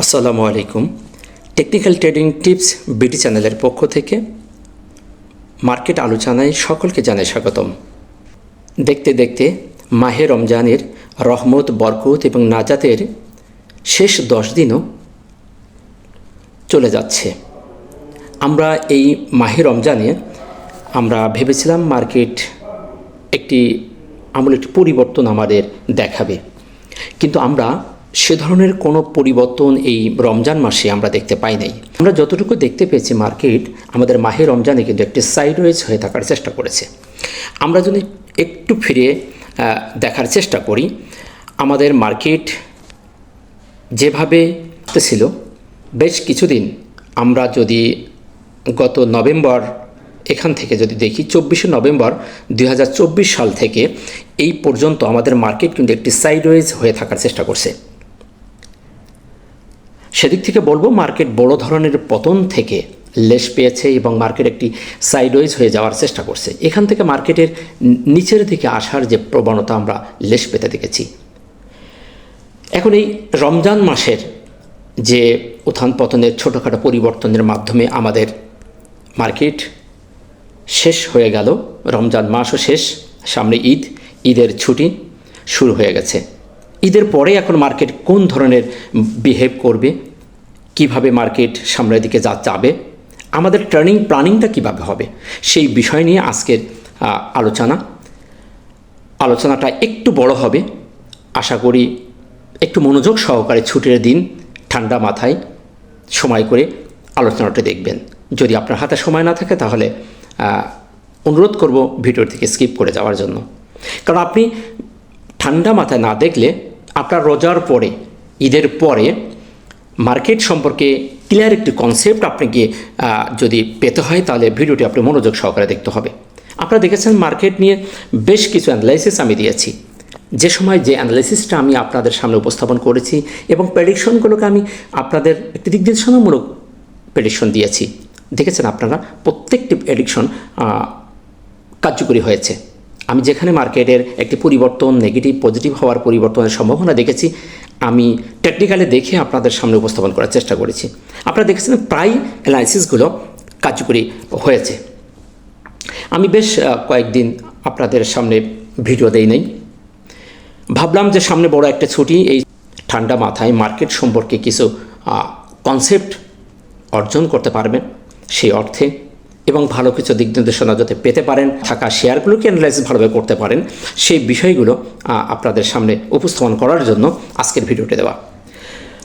আসসালামু আলাইকুম। Technical trading tips BD চ্যানেলের পক্ষ থেকে মার্কেট আলোচনায় সকলকে জানাই স্বাগতম। দেখতে দেখতে মাহে রমজানের রহমত, বরকত এবং নাজাতের শেষ 10 দিনও চলে যাচ্ছে। আমরা এই মাহে রমজানে আমরা ভেবেছিলাম মার্কেট একটি পরিবর্তন আমাদের দেখাবে, কিন্তু আমরা সে ধরনের কোনো পরিবর্তন এই রমজান মাসে আমরা দেখতে পাই নাই। আমরা যতটুকু দেখতে পেয়েছি মার্কেট আমাদের মাহে রমজানে কিন্তু একটি সাইডওয়েজ হয়ে থাকার চেষ্টা করেছে। আমরা যদি একটু ফিরে দেখার চেষ্টা করি, আমাদের মার্কেট যেভাবে ছিল বেশ কিছুদিন, আমরা যদি গত নভেম্বর এখান থেকে যদি দেখি 24শে নভেম্বর 2024 সাল থেকে এই পর্যন্ত আমাদের মার্কেট কিন্তু একটি সাইডওয়েজ হয়ে থাকার চেষ্টা করছে। সেদিক থেকে বলবো মার্কেট বড় ধরনের পতন থেকে লেশ পেয়েছে এবং মার্কেট একটি সাইডওয়েজ হয়ে যাওয়ার চেষ্টা করছে। এখান থেকে মার্কেটের নিচের দিকে আসার যে প্রবণতা আমরা লেশ পেতে দেখেছি। এখন এই রমজান মাসের যে উত্থান পতনের ছোটোখাটো পরিবর্তনের মাধ্যমে আমাদের মার্কেট শেষ হয়ে গেল। রমজান মাসও শেষ, সামনে ঈদের ছুটি শুরু হয়ে গেছে। ঈদের পরে এখন মার্কেট কোন ধরনের বিহেভ করবে, কিভাবে মার্কেট সামনের দিকে যাবে, আমাদের ট্রেডিং প্ল্যানিংটা কিভাবে হবে, সেই বিষয় নিয়ে আজকের আলোচনাটা একটু বড় হবে। আশা করি একটু মনোযোগ সহকারে ছুটির দিন ঠান্ডা মাথায় সময় করে আলোচনাটা দেখবেন। যদি আপনার হাতে সময় না থাকে তাহলে অনুরোধ করব ভিডিওর থেকে স্কিপ করে যাওয়ার জন্য, কারণ আপনি ঠান্ডা মাথায় না দেখলে আপনার রোজার পরে, ঈদের পরে মার্কেট সম্পর্কে ক্লিয়ার একটি কনসেপ্ট আপনাকে যদি পেতে হয় তাহলে ভিডিওটি আপনি মনোযোগ সহকারে দেখতে হবে। আপনারা দেখেছেন মার্কেট নিয়ে বেশ কিছু অ্যানালাইসিস আমি দিয়েছি। যে সময় যে অ্যানালাইসিসটা আমি আপনাদের সামনে উপস্থাপন করেছি এবং প্রেডিকশনগুলোকে আমি আপনাদের একটি দিক নির্দেশনামূলক প্রেডিকশন দিয়েছি, দেখেছেন আপনারা প্রত্যেকটি প্রেডিকশন কার্যকরী হয়েছে। আমি যেখানে মার্কেটের একটি পরিবর্তন, নেগেটিভ পজিটিভ হওয়ার পরিবর্তনের সম্ভাবনা দেখেছি, আমি টেকনিক্যালি দেখে আপনাদের সামনে উপস্থাপন করার চেষ্টা করেছি। আপনারা দেখেছেন প্রায় অ্যানালাইসিসগুলো কার্যকরী হয়েছে। আমি বেশ কয়েকদিন আপনাদের সামনে ভিডিও দেই নাই, ভাবলাম যে সামনে বড় একটা ছুটি, এই ঠান্ডা মাথায় মার্কেট সম্পর্কে কিছু কনসেপ্ট অর্জন করতে পারবেন সেই অর্থে, এবং ভালো কিছু দিক নির্দেশনা যাতে পেতে পারেন, থাকা শেয়ারগুলোকে অ্যানালাইসিস ভালোভাবে করতে পারেন, সেই বিষয়গুলো আপনাদের সামনে উপস্থাপন করার জন্য আজকের ভিডিওটি দেওয়া।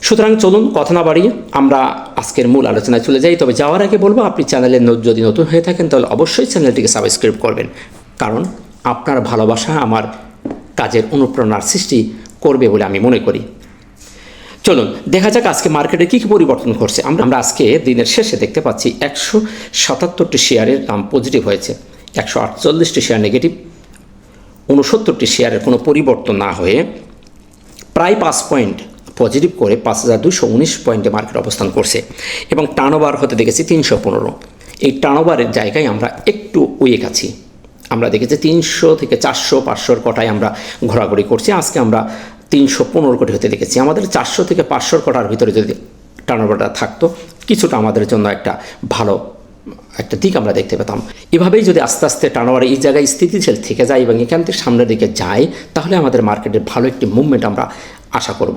সুতরাং চলুন কথা না বাড়িয়ে আমরা আজকের মূল আলোচনায় চলে যাই। তবে যাওয়ার আগে বলবো, আপনি চ্যানেলে যদি নতুন হয়ে থাকেন তাহলে অবশ্যই চ্যানেলটিকে সাবস্ক্রাইব করবেন, কারণ আপনার ভালোবাসা আমার কাজের অনুপ্রেরণার সৃষ্টি করবে বলে আমি মনে করি। চলুন দেখা যাক আজকে মার্কেটে কী কী পরিবর্তন করছে। আমরা আজকে দিনের শেষে দেখতে পাচ্ছি 177টি শেয়ারের দাম পজিটিভ হয়েছে, 148টি শেয়ার নেগেটিভ, 69টি শেয়ারের কোনো পরিবর্তন না হয়ে প্রায় 5 পয়েন্ট পজিটিভ করে 5219 পয়েন্টে মার্কেট অবস্থান করছে এবং টার্নওভার হতে দেখেছি 315। এই টার্নওভারের জায়গায় আমরা একটু উইক আছি। আমরা দেখেছি 300 থেকে 400 500 কোটায় আমরা ঘোরাঘুরি করছি। আজকে আমরা 315 কোটি হতে দেখেছি। আমাদের 400 থেকে 500 কোটার ভিতরে যদি টার্নওভারটা থাকতো, কিছুটা আমাদের জন্য একটা ভালো একটা দিক আমরা দেখতে পেতাম। এভাবেই যদি আস্তে আস্তে টার্নওভার এই জায়গায় স্থিতিশীল থেকে যায় এবং এখান থেকে সামনের দিকে যায়, তাহলে আমাদের মার্কেটের ভালো একটি মুভমেন্ট আমরা আশা করব।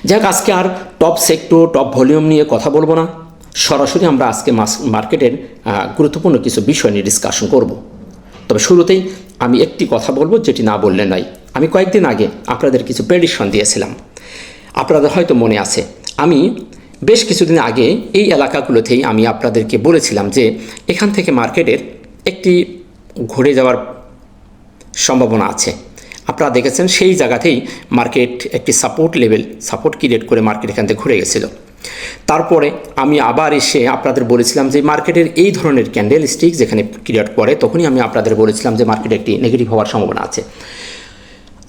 যাক, আজকে আর টপ সেক্টর, টপ ভলিউম নিয়ে কথা বলবো না, সরাসরি আমরা আজকে মার্কেটের গুরুত্বপূর্ণ কিছু বিষয় নিয়ে ডিসকাশন করব। তবে শুরুতেই আমি একটি কথা বলবো যেটি না বললে নয়। আমি কয়েকদিন আগে আপনাদের কিছু প্রেডিকশন দিয়েছিলাম, আপনাদের হয়তো মনে আছে। আমি বেশ কিছুদিন আগে এই এলাকাগুলোতেই আমি আপনাদেরকে বলেছিলাম যে এখান থেকে মার্কেটের একটি ঘুরে যাওয়ার সম্ভাবনা আছে। আপনারা দেখেছেন সেই জায়গাতেই মার্কেট একটি সাপোর্ট ক্রিয়েট করে মার্কেট এখান থেকে ঘুরে গেছিল। তারপরে আমি আবার এসে আপনাদের বলেছিলাম যে মার্কেটের এই ধরনের ক্যান্ডেল স্টিক যেখানে ক্রিয়েট করে, তখনই আমি আপনাদের বলেছিলাম যে মার্কেটে একটি নেগেটিভ হওয়ার সম্ভাবনা আছে।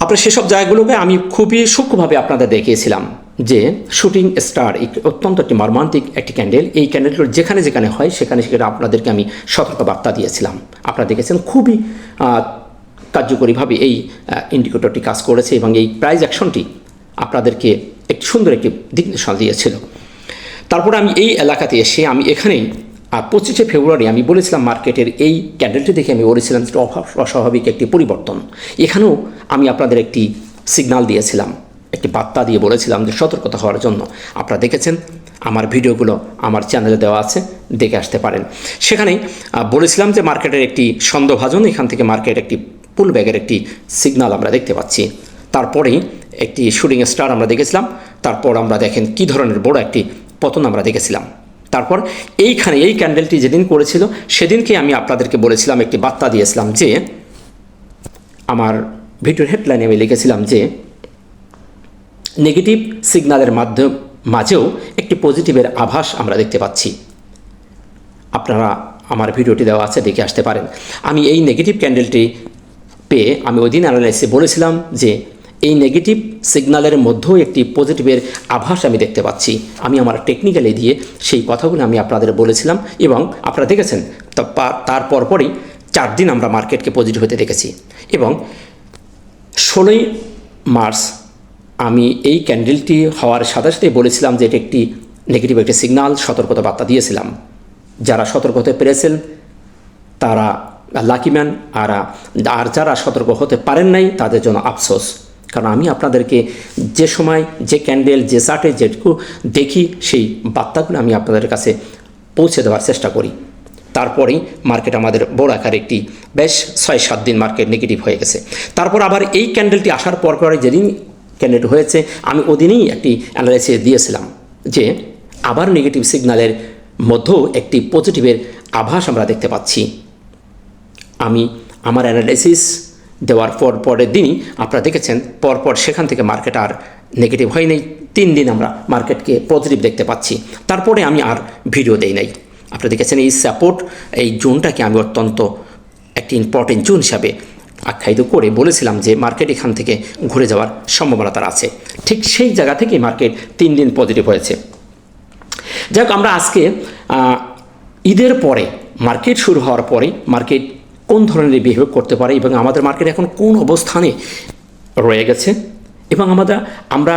আপনার সেসব জায়গাগুলোকে আমি খুবই সূক্ষ্মভাবে আপনাদের দেখিয়েছিলাম যে শুটিং স্টার অত্যন্ত একটি মর্মান্তিক একটি ক্যান্ডেল, এই ক্যান্ডেলগুলো যেখানে যেখানে হয় সেখানে আপনাদেরকে আমি সতর্ক বার্তা দিয়েছিলাম। আপনারা দেখেছেন খুবই কার্যকরীভাবে এই ইন্ডিকেটরটি কাজ করেছে এবং এই প্রাইস অ্যাকশনটি আপনাদেরকে একটি সুন্দর একটি দিক নির্দেশনা দিয়েছিল। তারপরে আমি এই এলাকাতে এসে আমি এখানেই 25শে ফেব্রুয়ারি আমি বলেছিলাম মার্কেটের এই ক্যান্ডেলটি দেখে আমি বলেছিলাম যে অস্বাভাবিক একটি পরিবর্তন। এখানেও আমি আপনাদের একটি সিগন্যাল দিয়েছিলাম, একটি বার্তা দিয়ে বলেছিলাম যে সতর্কতা হওয়ার জন্য। আপনারা দেখেছেন, আমার ভিডিওগুলো আমার চ্যানেলে দেওয়া আছে, দেখে আসতে পারেন। সেখানেই বলেছিলাম যে মার্কেটের একটি সন্দেহভাজন, এখান থেকে মার্কেট একটি পুল ব্যাগের একটি সিগন্যাল আমরা দেখতে পাচ্ছি। তারপরেই একটি শুটিং স্টার আমরা দেখেছিলাম। তারপর আমরা দেখেন কী ধরনের বড় একটি পতন আমরা দেখেছিলাম। তারপর এইখানে এই ক্যান্ডেলটি যেদিন করেছিল সেদিনকে আমি আপনাদেরকে বলেছিলাম, একটি বার্তা দিয়েছিলাম যে, আমার ভিডিওর হেডলাইনে আমি লিখেছিলাম যে নেগেটিভ সিগন্যালের মাঝেও একটি পজিটিভের আভাস আমরা দেখতে পাচ্ছি। আপনারা আমার ভিডিওটি দেওয়া আছে, দেখে আসতে পারেন। আমি এই নেগেটিভ ক্যান্ডেলটি পেয়ে আমি ওই দিন অ্যানালাইসিসে বলেছিলাম যে এই নেগেটিভ সিগন্যালের মধ্যেও একটি পজিটিভের আভাস আমি দেখতে পাচ্ছি। আমি আমার টেকনিক্যালি দিয়ে সেই কথাগুলো আমি আপনাদের বলেছিলাম এবং আপনারা দেখেছেন। তার পরপরই 4 দিন আমরা মার্কেটকে পজিটিভ হতে দেখেছি এবং 16ই মার্চ আমি এই ক্যান্ডেলটি হওয়ার সাথে সাথে বলেছিলাম যে এটি একটি নেগেটিভ একটি সিগন্যাল, সতর্কতা বার্তা দিয়েছিলাম। যারা সতর্ক হতে পেরেছেন তারা লাকিম্যান, আর যারা সতর্ক হতে পারেন নাই তাদের জন্য আফসোস। কারণ আমি আপনাদেরকে যে সময় যে ক্যান্ডেল যে চার্টে যেটুকু দেখি সেই বার্তাগুলো আমি আপনাদের কাছে পৌঁছে দেওয়ার চেষ্টা করি। তারপরেই মার্কেট আমাদের বড় আকার একটি বেশ 6-7 দিন মার্কেট নেগেটিভ হয়ে গেছে। তারপর আবার এই ক্যান্ডেলটি আসার পরে যেদিন ক্যান্ডেল হয়েছে আমি ওদিনই একটি অ্যানালাইসিস দিয়েছিলাম যে আবার নেগেটিভ সিগন্যালের মধ্যেও একটি পজিটিভের আভাস আমরা দেখতে পাচ্ছি। আমি আমার অ্যানালাইসিস দেওয়ার পরের দিনই আপনারা দেখেছেন পরপর সেখান থেকে মার্কেট আর নেগেটিভ হয়নি। 3 দিন আমরা মার্কেটকে পজিটিভ দেখতে পাচ্ছি। তারপরে আমি আর ভিডিও দেই নাই। আপনারা দেখেছেন এই সাপোর্ট, এই জোনটাকে আমি অত্যন্ত একটি ইম্পর্টেন্ট জোন হিসাবে আখ্যায়িত করে বলেছিলাম যে মার্কেট এখান থেকে ঘুরে যাওয়ার সম্ভাবনা তার আছে। ঠিক সেই জায়গা থেকে মার্কেট 3 দিন পজিটিভ হয়েছে। যাই হোক, আমরা আজকে ঈদের পরে মার্কেট শুরু হওয়ার পরে মার্কেট কোন ধরনের বিহেভ করতে পারে এবং আমাদের মার্কেট এখন কোন অবস্থানে রয়ে গেছে এবং আমরা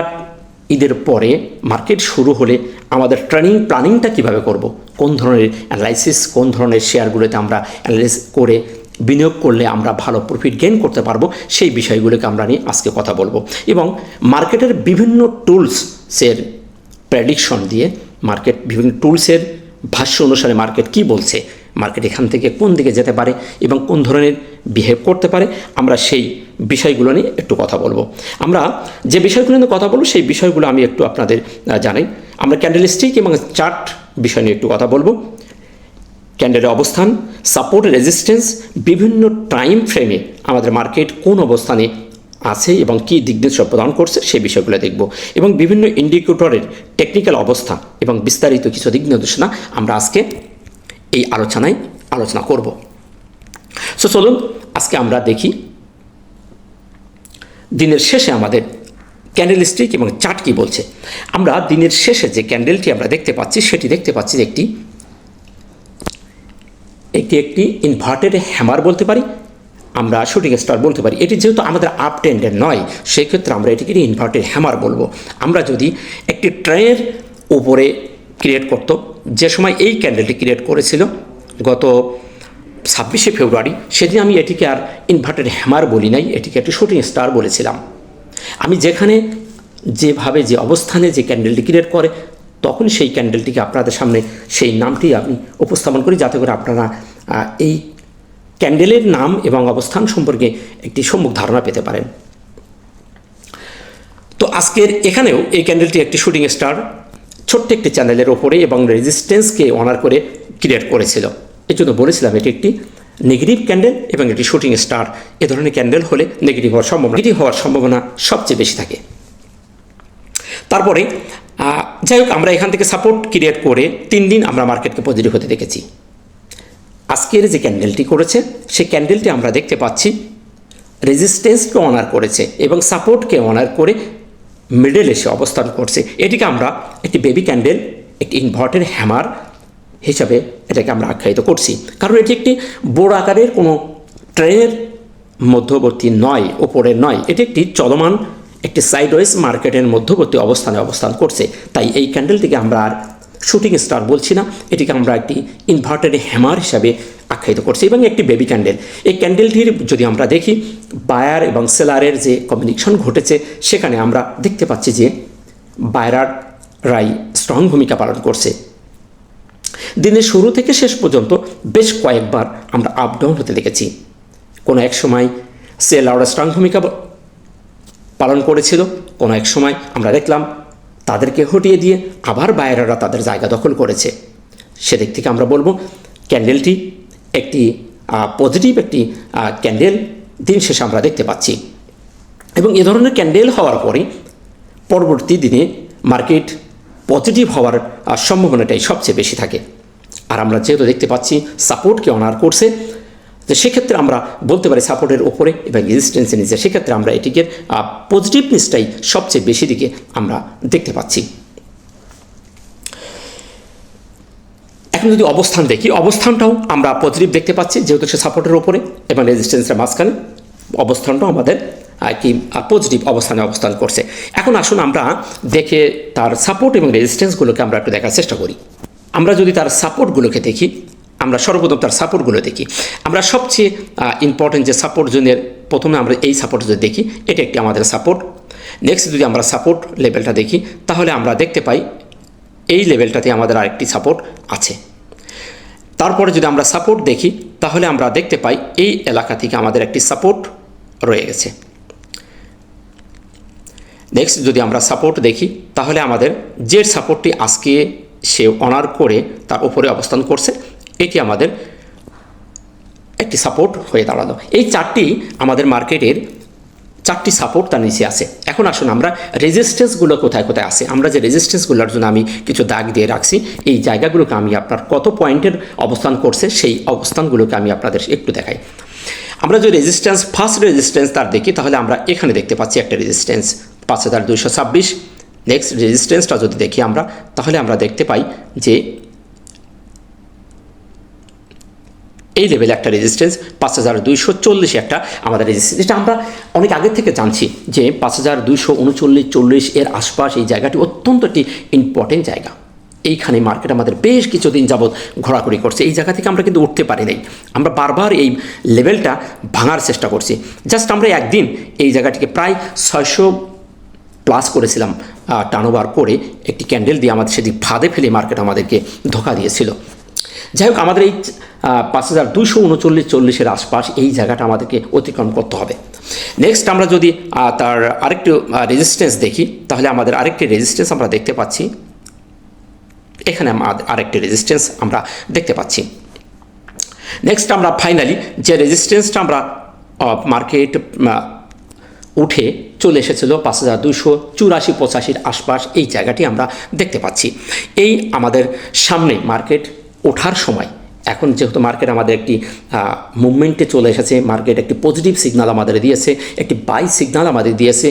ঈদের পরে মার্কেট শুরু হলে আমাদের প্ল্যানিংটা কিভাবে করব, কোন ধরনের অ্যানালাইসিস, কোন ধরনের শেয়ারগুলোতে আমরা অ্যানালাইসিস করে বিনিয়োগ করলে আমরা ভালো প্রফিট গেইন করতে পারবো, সেই বিষয়গুলোকে আমরা নিয়ে আজকে কথা বলবো। এবং মার্কেটের বিভিন্ন টুলসের প্রেডিকশন দিয়ে, মার্কেট বিভিন্ন টুলসের ভাষ্য অনুসারে মার্কেট কি বলছে, মার্কেট এখান থেকে কোন দিকে যেতে পারে এবং কোন ধরনের বিহেভ করতে পারে, আমরা সেই বিষয়গুলো নিয়ে একটু কথা বলবো। আমরা যে বিষয়গুলো নিয়ে কথা বলবো সেই বিষয়গুলো আমি একটু আপনাদের জানাই। আমরা ক্যান্ডেলস্টিক এবং চার্ট বিষয় নিয়ে একটু কথা বলবো। ক্যান্ডেলের অবস্থান, সাপোর্ট, রেজিস্ট্যান্স, বিভিন্ন টাইম ফ্রেমে আমাদের মার্কেট কোন অবস্থানে আছে এবং কী দিক নির্দেশনা প্রদান করছে সেই বিষয়গুলো দেখব এবং বিভিন্ন ইন্ডিকেটরের টেকনিক্যাল অবস্থা এবং বিস্তারিত কিছু দিক নির্দেশনা আমরা আজকে এই আলোচনা করব। সো চলুন আজকে আমরা দেখি দিনের শেষে আমাদের ক্যান্ডেলস্টিক এবং চার্ট কি বলছে। আমরা দিনের শেষে যে ক্যান্ডেলটি আমরা দেখতে পাচ্ছি সেটি দেখতে পাচ্ছি যে একটি ইনভার্টেড হ্যামার বলতে পারি, আমরা শুটিং স্টার বলতে পারি। এটি যেহেতু আমাদের আপ ট্রেন্ডের নয়, সেক্ষেত্রে আমরা এটিকে ইনভার্টেড হ্যামার বলবো। আমরা যদি একটি ট্রেনের উপরে ক্রিয়েট করত, যে সময় এই ক্যান্ডেলটি ক্রিয়েট করেছিল গত 26শে ফেব্রুয়ারি, সেদিন আমি এটিকে আর ইনভার্টেড হ্যামার বলি নাই, এটিকে একটি শুটিং স্টার বলেছিলাম। আমি যেখানে যেভাবে যে অবস্থানে যে ক্যান্ডেলটি ক্রিয়েট করে তখন সেই ক্যান্ডেলটিকে আপনাদের সামনে সেই নামটি আমি উপস্থাপন করি, যাতে করে আপনারা এই ক্যান্ডেলের নাম এবং অবস্থান সম্পর্কে একটি সম্যক ধারণা পেতে পারেন। তো আজকের এখানেও এই ক্যান্ডেলটি একটি শুটিং স্টার ছোট্ট একটি চ্যানেলের ওপরে এবং রেজিস্ট্যান্সকে অনার করে ক্রিয়েট করেছিল। এই জন্য বলেছিলাম এটি একটি নেগেটিভ ক্যান্ডেল এবং এটি শুটিং স্টার। এ ধরনের ক্যান্ডেল হলে নেগেটিভ হওয়ার সম্ভাবনা সবচেয়ে বেশি থাকে। তারপরে যাই হোক, আমরা এখান থেকে সাপোর্ট ক্রিয়েট করে 3 দিন আমরা মার্কেটকে পজিটিভ হতে দেখেছি। আজকের যে ক্যান্ডেলটি করেছে সেই ক্যান্ডেলটি আমরা দেখতে পাচ্ছি রেজিস্ট্যান্সকে অনার করেছে এবং সাপোর্টকে অনার করে মিডল এসে অবস্থান করছে। এটিকে আমরা একটি বেবি ক্যান্ডেল, একটি ইনভার্টেড হ্যামার হিসাবে এটাকে আমরা আখ্যায়িত করছি, কারণ এটি একটি বড় আকারের কোনো ট্রেনের মধ্যবর্তী নয়, ওপরের নয়, এটি একটি চলমান একটি সাইডওয়েজ মার্কেটের মধ্যবর্তী অবস্থানে অবস্থান করছে। তাই এই ক্যান্ডেলটিকে আমরা আর শুটিং স্টার বলছি না, এটিকে আমরা একটি ইনভার্টেড হ্যামার হিসাবে আখ্যায়িত করছি এবং একটি বেবি ক্যান্ডেল। এই ক্যান্ডেলটির যদি আমরা দেখি বায়ার এবং সেলারের যে কমিউনিকেশন ঘটেছে, সেখানে আমরা দেখতে পাচ্ছি যে বায়াররাই স্ট্রং ভূমিকা পালন করছে। দিনের শুরু থেকে শেষ পর্যন্ত বেশ কয়েকবার আমরা আপ ডাউন হতে দেখেছি। কোনো এক সময় সেলাররা স্ট্রং ভূমিকা পালন করেছিল, কোনো এক সময় আমরা দেখলাম তাদেরকে হটিয়ে দিয়ে আবার বায়াররা তাদের জায়গা দখল করেছে। সেদিক থেকে আমরা বলবো ক্যান্ডেলটি একটি পজিটিভ একটি ক্যান্ডেল দিন শেষে আমরা দেখতে পাচ্ছি এবং এ ধরনের ক্যান্ডেল হওয়ার পরে পরবর্তী দিনে মার্কেট পজিটিভ হওয়ার সম্ভাবনাটাই সবচেয়ে বেশি থাকে। আর আমরা যেহেতু দেখতে পাচ্ছি সাপোর্টকে অনার করছে, তো সেক্ষেত্রে আমরা বলতে পারি সাপোর্টের ওপরে এবং রেজিস্ট্যান্সের নিচে, সেক্ষেত্রে আমরা এটিকে পজিটিভনেসটাই সবচেয়ে বেশি দিকে আমরা দেখতে পাচ্ছি। এখন যদি অবস্থান দেখি, অবস্থানটাও আমরা পজিটিভ দেখতে পাচ্ছি, যেহেতু সে সাপোর্টের ওপরে এবং রেজিস্ট্যান্সের মাঝখানে অবস্থানটাও আমাদের কি পজিটিভ অবস্থানে অবস্থান করছে। এখন আসুন আমরা দেখে তার সাপোর্ট এবং রেজিস্ট্যান্সগুলোকে আমরা একটু দেখার চেষ্টা করি। আমরা যদি তার সাপোর্টগুলোকে দেখি, আমরা সর্বপ্রথম তার সাপোর্টগুলো দেখি। আমরা সবচেয়ে ইম্পর্টেন্ট যে সাপোর্ট জোনের প্রথমে আমরা এই সাপোর্ট যদি দেখি, এটা একটি আমাদের সাপোর্ট। নেক্সট যদি আমরা সাপোর্ট লেভেলটা দেখি, তাহলে আমরা দেখতে পাই এই লেভেলটাতে আমাদের আরেকটি সাপোর্ট আছে। তারপরে যদি আমরা সাপোর্ট দেখি, তাহলে আমরা দেখতে পাই এই এলাকা থেকে আমাদের একটি সাপোর্ট রয়ে গেছে। নেক্সট যদি আমরা সাপোর্ট দেখি, তাহলে আমাদের যে সাপোর্টটি আজকে সে অনার করে তার উপরে অবস্থান করছে, এটি আমাদের একটি সাপোর্ট হয়ে দাঁড়ালো। এই চারটি আমাদের মার্কেটের চারটি সাপোর্ট তার নিচে আছে। এখন আসুন আমরা রেজিস্ট্যান্সগুলো কোথায় কোথায় আছে, আমরা যে রেজিস্ট্যান্সগুলোর জন্য আমি কিছু দাগ দিয়ে রাখছি, এই জায়গাগুলোকে আমি আপনার কত পয়েন্টের অবস্থান করছে সেই অবস্থানগুলোকে আমি আপনাদের একটু দেখাই। আমরা যে রেজিস্ট্যান্স ফার্স্ট রেজিস্ট্যান্স তার দেখি, তাহলে আমরা এখানে দেখতে পাচ্ছি একটা রেজিস্ট্যান্স 5226। নেক্সট রেজিস্ট্যান্সটা যদি দেখি আমরা, তাহলে আমরা দেখতে পাই যে এই লেভেলে একটা রেজিস্ট্যান্স 5240 একটা আমাদের রেজিস্ট্যান্স। এটা আমরা অনেক আগের থেকে জানছি যে 5239-40 এর আশপাশ এই জায়গাটি অত্যন্ত একটি ইম্পর্টেন্ট জায়গা। এইখানে মার্কেট আমাদের বেশ কিছুদিন যাবৎ ঘোরাঘুরি করছে, এই জায়গা থেকে আমরা কিন্তু উঠতে পারি নাই। আমরা বারবার এই লেভেলটা ভাঙার চেষ্টা করছি। জাস্ট আমরা একদিন এই জায়গাটিকে প্রায় 600 প্লাস করেছিলাম টার্নওভার করে, একটি ক্যান্ডেল দিয়ে আমাদের সেদিক ফাঁদে ফেলে মার্কেট আমাদেরকে ধোঁকা দিয়েছিল। যাই হোক, আমাদের এই 5239-40 আশপাশ এই জায়গাটা আমাদেরকে অতিক্রম করতে হবে। নেক্সট আমরা যদি তার আরেকটু রেজিস্ট্যান্স দেখি, তাহলে আমাদের আরেকটি রেজিস্ট্যান্স আমরা দেখতে পাচ্ছি, এখানে আরেকটি রেজিস্ট্যান্স আমরা দেখতে পাচ্ছি। নেক্সট আমরা ফাইনালি যে রেজিস্ট্যান্সটা আমরা মার্কেট উঠে চলে এসেছিল 5284-85 আশপাশ, এই জায়গাটি আমরা দেখতে পাচ্ছি। এই আমাদের সামনে মার্কেট ওঠার সময়, এখন যেহেতু মার্কেট আমাদের একটি মুভমেন্টে চলে এসেছে, মার্কেট একটি পজিটিভ সিগন্যাল আমাদের দিয়েছে, একটি বাই সিগন্যাল আমাদের দিয়েছে,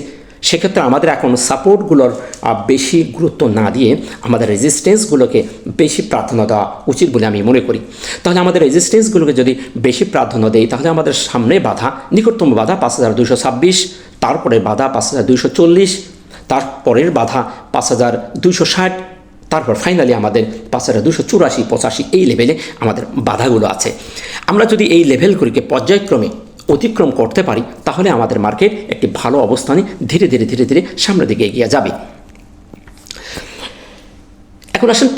সেক্ষেত্রে আমাদের এখন সাপোর্টগুলোর বেশি গুরুত্ব না দিয়ে আমাদের রেজিস্ট্যান্সগুলোকে বেশি প্রাধান্য দেওয়া উচিত বলে আমি মনে করি। তাহলে আমাদের রেজিস্ট্যান্সগুলোকে যদি বেশি প্রাধান্য দেই, তাহলে আমাদের সামনে বাধা, নিকটতম বাধা 5226, তারপরে বাধা 5240, তারপরের বাধা 5260, তারপর ফাইনালি আমাদের 5284-85 এই লেভেলে আমাদের বাধাগুলো আছে। আমরা যদি এই লেভেলগুলিকে পর্যায়ক্রমে অতিক্রম করতে পারি, তাহলে আমাদের মার্কেট একটি ভালো অবস্থানে ধীরে ধীরে ধীরে ধীরে সামনের দিকে এগিয়ে যাবে। এখন আসলে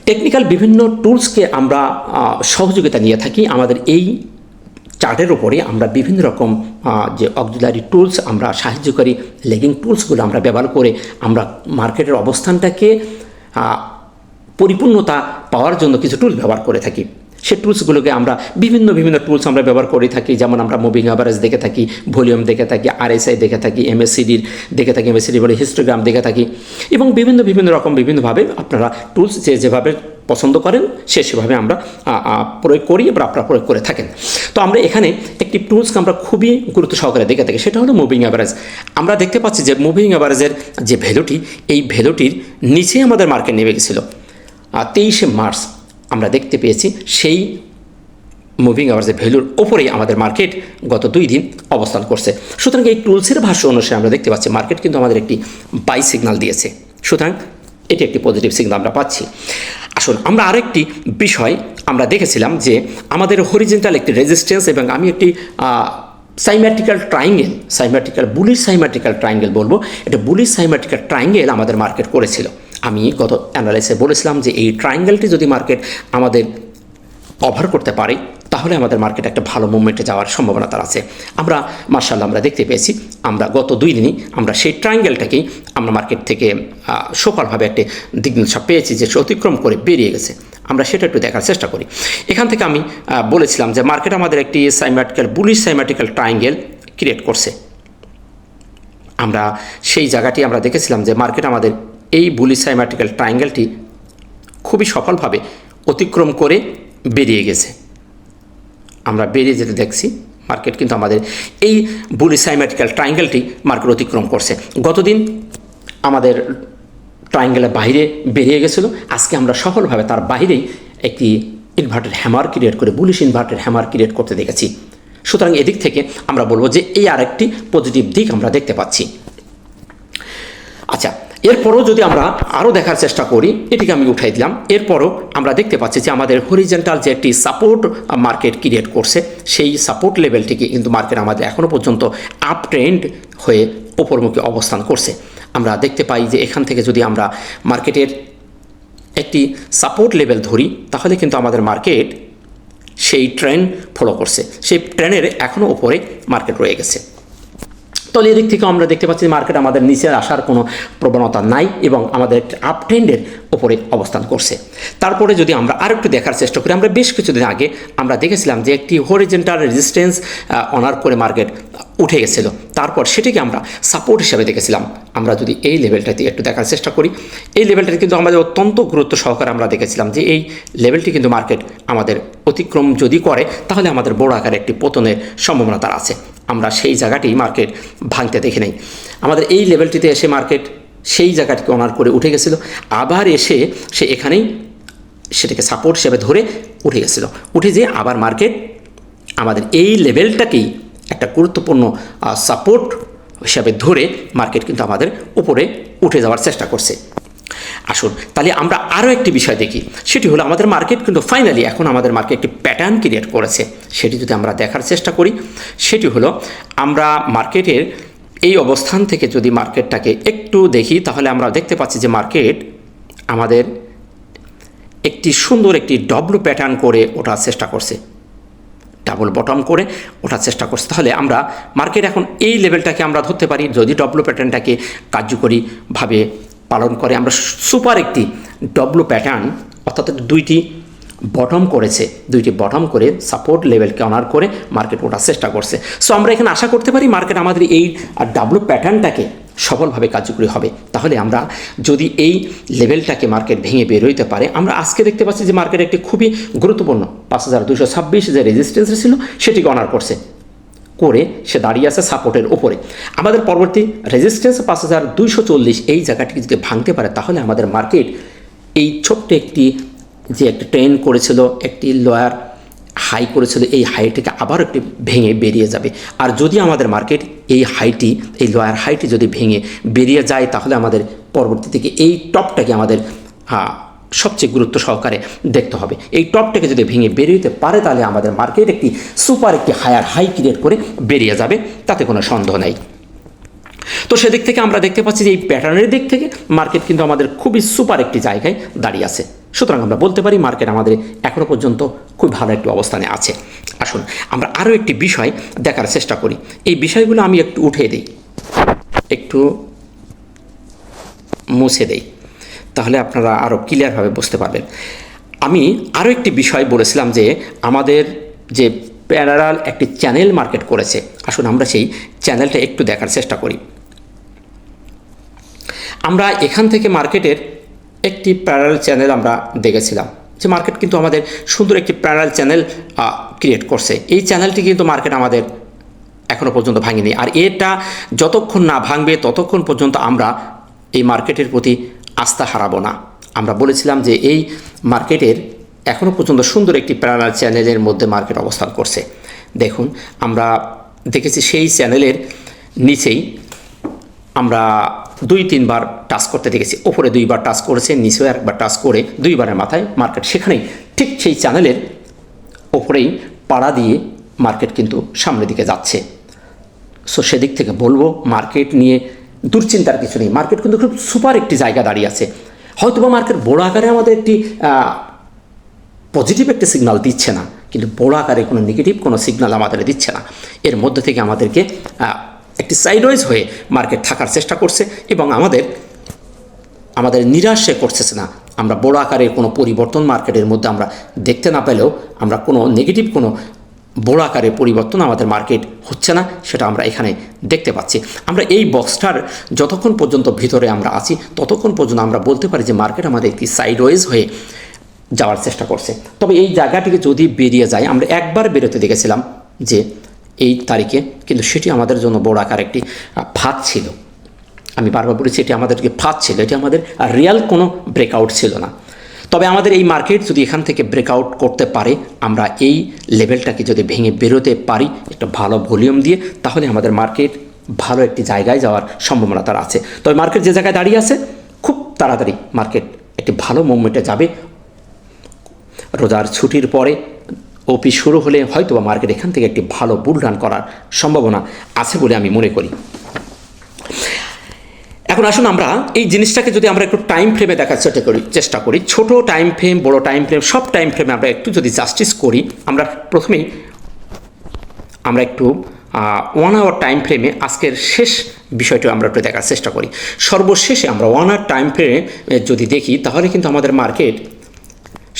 টেকনিক্যাল বিভিন্ন টুলসকে আমরা সহযোগিতা নিয়ে থাকি। আমাদের এই চার্টের উপরে আমরা বিভিন্ন রকম যে অক্সিলারি টুলস, আমরা সাহায্যকারী লেগিং টুলসগুলো আমরা ব্যবহার করে আমরা মার্কেটের অবস্থানটাকে পরিপূর্ণতা পাওয়ার জন্য কিছু টুল ব্যবহার করে থাকি। সেই টুলসগুলোকে আমরা বিভিন্ন টুলস আমরা ব্যবহার করে থাকি, যেমন আমরা মুভিং অ্যাভারেজ দেখে থাকি, ভলিউম দেখে থাকি, RSI দেখে থাকি, MACD দেখে থাকি, MACD বলে হিস্টোগ্রাম দেখে থাকি, এবং বিভিন্ন রকম বিভিন্নভাবে আপনারা টুলস যেভাবে পছন্দ করেন সেভাবে আমরা প্রয়োগ করি এবং আপনারা প্রয়োগ করে থাকেন। তো আমরা এখানে একটি টুলসকে আমরা খুবই গুরুত্ব সহকারে দেখে থাকি, সেটা হলো মুভিং অ্যাভারেজ। আমরা দেখতে পাচ্ছি যে মুভিং অ্যাভারেজের যে ভ্যালুটি, এই ভ্যালুটির নিচে আমাদের মার্কেট নেমে গেছিলো 23শে মার্চ। আমরা দেখতে পেয়েছি সেই মুভিং অ্যাভারেজের ভ্যালুর ওপরেই আমাদের মার্কেট গত 2 দিন অবস্থান করছে। সুতরাং এই টুলসের ভাষ্য অনুসারে আমরা দেখতে পাচ্ছি মার্কেট কিন্তু আমাদের একটি বাই সিগন্যাল দিয়েছে। সুতরাং এটি একটি পজিটিভ সিগন্যাল আমরা পাচ্ছি। আসুন আমরা আরেকটি বিষয় আমরা দেখেছিলাম যে আমাদের হরিজেন্টাল একটি রেজিস্ট্যান্স এবং আমি একটি সাইমেট্রিক্যাল ট্রায়াঙ্গেল, বুলিশ সাইমেট্রিক্যাল ট্রায়াঙ্গেল বলবো, এটা বুলিশ সাইমেট্রিক্যাল ট্রায়াঙ্গেল আমাদের মার্কেট করেছিল। আমি গত অ্যানালাইসে বলেছিলাম যে এই ট্রায়াঙ্গেলটি যদি মার্কেট আমাদের কভার করতে পারে তাহলে আমাদের মার্কেট একটা ভালো মুভমেন্টে যাওয়ার সম্ভাবনা তার আছে। আমরা মাশাআল্লাহ আমরা দেখতে পেয়েছি আমরা গত 2 দিনই আমরা সেই ট্রায়াঙ্গেলটাকেই আমরা মার্কেট থেকে সফলভাবে একটি দিকনির্দেশনা পেয়েছি যে অতিক্রম করে বেরিয়ে গেছে। আমরা সেটা একটু দেখার চেষ্টা করি। এখান থেকে আমি বলেছিলাম যে মার্কেট আমাদের একটি বুলিশ সাইমেট্রিক্যাল ট্রায়াঙ্গেল ক্রিয়েট করছে। আমরা সেই জায়গাটি আমরা দেখেছিলাম যে মার্কেট আমাদের এই বুলিশ সাইমেট্রিক্যাল ট্রায়াঙ্গেলটি খুবই সফলভাবে অতিক্রম করে বেরিয়ে গেছে। আমরা বেরিয়ে যেতে দেখছি মার্কেট কিন্তু আমাদের এই বুলিশ সাইমেট্রিক্যাল ট্রায়াঙ্গেলটি মার্কেট অতিক্রম করছে। গতদিন আমাদের ট্রায়াঙ্গেলের বাইরে বেরিয়ে গেছিলো, আজকে আমরা সফলভাবে তার বাইরেই একটি ইনভার্টেড হ্যামার ক্রিয়েট করে বুলিশ ইনভার্টেড হ্যামার ক্রিয়েট করতে দেখেছি। সুতরাং এদিক থেকে আমরা বলবো যে এই আরেকটি পজিটিভ দিক আমরা দেখতে পাচ্ছি। আচ্ছা, এরপরও যদি আমরা আরও দেখার চেষ্টা করি, এটিকে আমি উঠাই দিলাম। এরপরও আমরা দেখতে পাচ্ছি যে আমাদের হরিজেন্টাল যে একটি সাপোর্ট মার্কেট ক্রিয়েট করছে, সেই সাপোর্ট লেভেলটিকে কিন্তু মার্কেট আমাদের এখনও পর্যন্ত আপ ট্রেন্ড হয়ে ওপরমুখী অবস্থান করছে। আমরা দেখতে পাই যে এখান থেকে যদি আমরা মার্কেটের একটি সাপোর্ট লেভেল ধরি তাহলে কিন্তু আমাদের মার্কেট সেই ট্রেন্ড ফলো করছে, সেই ট্রেনের এখনও ওপরে মার্কেট রয়ে গেছে। তাহলে এদিক থেকে আমরা দেখতে পাচ্ছি মার্কেট আমাদের নিচে আসার কোনো প্রবণতা নাই এবং আমাদের একটা আপ ট্রেন্ডের ওপরে অবস্থান করছে। তারপরে যদি আমরা আরেকটু দেখার চেষ্টা করি, আমরা বেশ কিছুদিন আগে আমরা দেখেছিলাম যে একটি হরিজেন্টাল রেজিস্ট্যান্স অনার করে মার্কেট উঠে গেছিলো, তারপর সেটিকে আমরা সাপোর্ট হিসাবে দেখেছিলাম। আমরা যদি এই লেভেলটাতে একটু দেখার চেষ্টা করি, এই লেভেলটাতে কিন্তু আমাদের অত্যন্ত গুরুত্ব সহকারে আমরা দেখেছিলাম যে এই লেভেলটি কিন্তু মার্কেট আমাদের অতিক্রম যদি করে তাহলে আমাদের বড় আকারে একটি পতনের সম্ভাবনা তার আছে। আমরা সেই জায়গাটি মার্কেট ভাঙতে দেখি নাই। আমাদের এই লেভেলটিতে এসে মার্কেট সেই জায়গাটিকে অনার করে উঠে গেছিলো, আবার এসে সে এখানেই সেটাকে সাপোর্ট হিসেবে ধরে উঠে গেছিলো। উঠে যেয়ে আবার মার্কেট আমাদের এই লেভেলটাকেই একটা গুরুত্বপূর্ণ সাপোর্ট হিসাবে ধরে মার্কেট কিন্তু আমাদের উপরে উঠে যাওয়ার চেষ্টা করছে। আসুন তাহলে আমরা আরও একটি বিষয় দেখি, সেটি হলো আমাদের মার্কেট কিন্তু ফাইনালি এখন আমাদের মার্কেট একটি প্যাটার্ন ক্রিয়েট করেছে। সেটি যদি আমরা দেখার চেষ্টা করি, সেটি হলো আমরা মার্কেটের এই অবস্থান থেকে যদি মার্কেটটাকে একটু দেখি তাহলে আমরা দেখতে পাচ্ছি যে মার্কেট আমাদের একটি সুন্দর একটি ডব্লু প্যাটার্ন করে ওঠার চেষ্টা করছে, ডাবল বটম করে ওঠার চেষ্টা করছে। তাহলে আমরা মার্কেট এখন এই লেভেলটাকে আমরা ধরতে পারি, যদি ডব্লু প্যাটার্নটাকে কার্যকরীভাবে পালন করে আমরা সুপার একটি ডব্লু প্যাটার্ন অর্থাৎ দুইটি বটম করে সাপোর্ট লেভেলকে অনার করে মার্কেট ওঠার চেষ্টা করছে। সো আমরা এখানে আশা করতে পারি মার্কেট আমাদের এই ডাবলু প্যাটার্নটাকে সফলভাবে কার্যকরী হবে। তাহলে আমরা যদি এই লেভেলটাকে মার্কেট ভেঙে বেরোতে পারে, আমরা আজকে দেখতে পাচ্ছি যে মার্কেট একটি খুবই গুরুত্বপূর্ণ 5226 যে রেজিস্ট্যান্স ছিল সেটিকে অনার করছে করে সে দাঁড়িয়ে আছে সাপোর্টের ওপরে। আমাদের পরবর্তী রেজিস্ট্যান্স 5240 এই জায়গাটিকে যদি ভাঙতে পারে তাহলে আমাদের মার্কেট এই ছোট্ট একটি যে একটা ট্রেন্ড করেছিল, একটি লোয়ার হাই করেছিল, এই হাইটিকে আবার একটি ভেঙে বেরিয়ে যাবে। আর যদি আমাদের মার্কেট এই লোয়ার হাইটি যদি ভেঙে বেরিয়ে যায় তাহলে আমাদের পরবর্তী থেকে এই টপটাকে আমাদের সবচেয়ে গুরুত্ব সহকারে দেখতে হবে। এই টপটাকে যদি ভেঙে বেরিয়ে পারে তাহলে আমাদের মার্কেট একটি সুপার একটি হায়ার হাই ক্রিয়েট করে বেরিয়ে যাবে, তাতে কোনো সন্দেহ নেই। তো সেদিক থেকে আমরা দেখতে পাচ্ছি যে এই প্যাটার্নের দিক থেকে মার্কেট কিন্তু আমাদের খুবই সুপার একটি জায়গায় দাঁড়িয়ে আছে। সুতরাং আমরা বলতে পারি মার্কেট আমাদের এখনও পর্যন্ত খুব ভালো একটি অবস্থানে আছে। আসুন আমরা আরও একটি বিষয় দেখার চেষ্টা করি। এই বিষয়গুলো আমি একটু উঠিয়ে দিই, একটু মুছে দেই, তাহলে আপনারা আরও ক্লিয়ারভাবে বুঝতে পারবেন। আমি আরও একটি বিষয় বলেছিলাম যে আমাদের যে প্যারালাল একটি চ্যানেল মার্কেট করেছে। আসুন আমরা সেই চ্যানেলটা একটু দেখার চেষ্টা করি। আমরা এখান থেকে মার্কেটের একটি প্যারালাল চ্যানেল আমরা দেখেছিলাম যে মার্কেট কিন্তু আমাদের সুন্দর একটি প্যারালাল চ্যানেল ক্রিয়েট করছে। এই চ্যানেলটি কিন্তু মার্কেট আমাদের এখনও পর্যন্ত ভাঙেনি, আর এটা যতক্ষণ না ভাঙবে ততক্ষণ পর্যন্ত আমরা এই মার্কেটের প্রতি আস্থা হারাবো না। আমরা বলেছিলাম যে এই মার্কেটের এখনও পর্যন্ত সুন্দর একটি প্যারালাল চ্যানেলের মধ্যে মার্কেট অবস্থান করছে। দেখুন, আমরা দেখেছি সেই চ্যানেলের নিচেই আমরা 2-3 বার টাচ করতে দেখেছি। ওপরে 2 বার টাচ করেছে, নিচেও একবার টাচ করে 2 বারের মাথায় মার্কেট সেখানেই ঠিক সেই চ্যানেলের ওপরেই পাড়া দিয়ে মার্কেট কিন্তু সামনের দিকে যাচ্ছে। সো সেদিক থেকে বলবো মার্কেট নিয়ে দুশ্চিন্তার কিছু নেই। মার্কেট কিন্তু খুব সুপার একটি জায়গা দাঁড়িয়ে আছে। হয়তোবা মার্কেট বড় আকারে আমাদের একটি পজিটিভ একটি সিগন্যাল দিচ্ছে না, কিন্তু বড় আকারে কোনো নেগেটিভ কোনো সিগন্যাল আমাদের দিচ্ছে না। এর মধ্যে থেকে আমাদেরকে একটি সাইডওয়াইজ হয়ে মার্কেট থাকার চেষ্টা করছে এবং আমাদের নিরাশে করতেছে না। আমরা বড় আকারের কোনো পরিবর্তন মার্কেটের মধ্যে আমরা দেখতে না পেলেও আমরা কোনো নেগেটিভ কোনো বড় আকারের পরিবর্তন আমাদের মার্কেট হচ্ছে না, সেটা আমরা এখানে দেখতে পাচ্ছি। আমরা এই বক্সটার যতক্ষণ পর্যন্ত ভিতরে আমরা আছি ততক্ষণ পর্যন্ত আমরা বলতে পারি যে মার্কেট আমাদের একটি সাইডওয়েজ হয়ে যাওয়ার চেষ্টা করছে। তবে এই জায়গাটিকে যদি বেরিয়ে যায়, আমরা একবার বেরোতে দেখেছিলাম যে এই তারিখে, কিন্তু সেটি আমাদের জন্য বড় আকার একটি ফাঁদ ছিল। আমি বারবার বলেছি এটি আমাদেরকে ফাঁদ ছিল, এটি আমাদের রিয়াল কোনো ব্রেকআউট ছিল না। তবে আমাদের এই মার্কেট যদি এখান থেকে ব্রেকআউট করতে পারে, আমরা এই লেভেলটাকে যদি ভেঙে বেরোতে পারি একটা ভালো ভলিউম দিয়ে, তাহলে আমাদের মার্কেট ভালো একটি জায়গায় যাওয়ার সম্ভাবনা তার আছে। তবে মার্কেট যে জায়গায় দাঁড়িয়ে আছে খুব তাড়াতাড়ি মার্কেট একটি ভালো মুভমেন্টে যাবে। রোজার ছুটির পরে ওপি শুরু হলে হয়তো মার্কেট এখান থেকে একটি ভালো বুল রান করার সম্ভাবনা আছে বলে আমি মনে করি। এখন আসুন আমরা এই জিনিসটাকে যদি আমরা একটু টাইম ফ্রেমে দেখার চেষ্টা করি, ছোট টাইম ফ্রেম, বড় টাইম ফ্রেম, সব টাইম ফ্রেমে আমরা একটু যদি জাস্টিস করি, আমরা প্রথমেই আমরা একটু 1 আওয়ার টাইম ফ্রেমে আজকের শেষ বিষয়টা আমরা একটু দেখার চেষ্টা করি। সর্বশেষে আমরা 1 আওয়ার টাইম ফ্রেমে যদি দেখি, তাহলে কিন্তু আমাদের মার্কেট